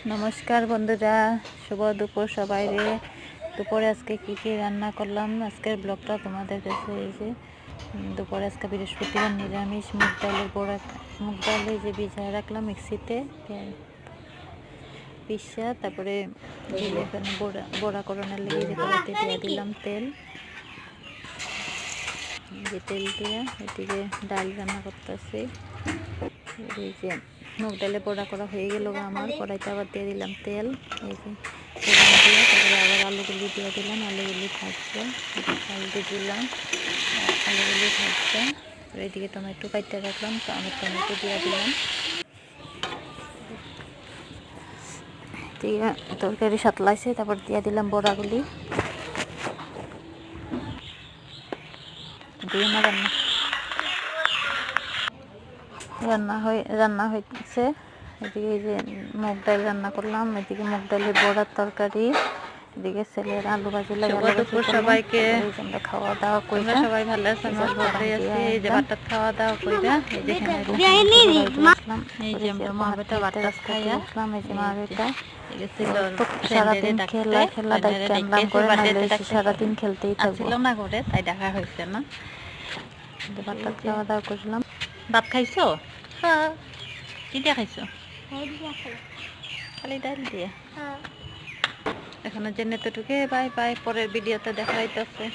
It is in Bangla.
নমস্কার বন্ধুরা, শুভ দুপুর সবাইরে। দুপুরে আজকে কি কি রান্না করলাম আজকের ব্লগটা তোমাদের কাছে। এই যে দুপুরে আজকে বৃহস্পতিবার নিরামিষ মুগ ডালের বড়া, মুগ ডালে যে ভিজায় রাখলাম মিক্সিতে পিসা, তারপরে এখানে বড়া করোনার লেগে যে কড়াইতে দিয়ে দিলাম তেল, যে তেল দিয়ে এদিকে ডাল রান্না করতেছি। এই যে মুগ ডালে বড়া করা হয়ে গেল আমার, কড়াইতে আবার দিয়ে দিলাম তেল, এই যে দিয়ে তারপরে আবার আলুগুলি দিয়ে দিলাম, আলুগুলি ভাজছে, হলদি দিলাম, আলুগুলি ভাজছে। এইদিকে টমেটো কাটতে রাখলাম, আমি টমেটো দিয়ে দিলাম, দিয়ে তরকারি সাতলাইছে, তারপর দিয়ে দিলাম বড়াগুলি দিয়ে না রান্না হয়েছে। এদিকে এই যে মুগ ডাল রান্না করলাম, এদিকে মুগ ডালের বড়ার তরকারি, এদিকে ছেলের আলু ভাজি সবাইকে খাওয়া দাওয়া করে সবাই ভালো আছে, এই যে ভাতটা খাওয়া দাওয়া করে এই যে এই যে আমরা মা বেটা ভাতটা খাইয়া আসলাম। এই যে মা বেটা সারাদিন খেলা সারাদিন খেলতেই থাকছিল না করে, তাই দেখা হয়েছে না। ভাতটা খাওয়া দাওয়া করলাম। ভাত খাইছো? হ্যাঁ। কি দিয়ে খাইছো? খালি ডাল দিয়ে। এখনো জেনে তো ঢুকে, বাই বাই, পরের ভিডিওতে দেখা হইতেছে।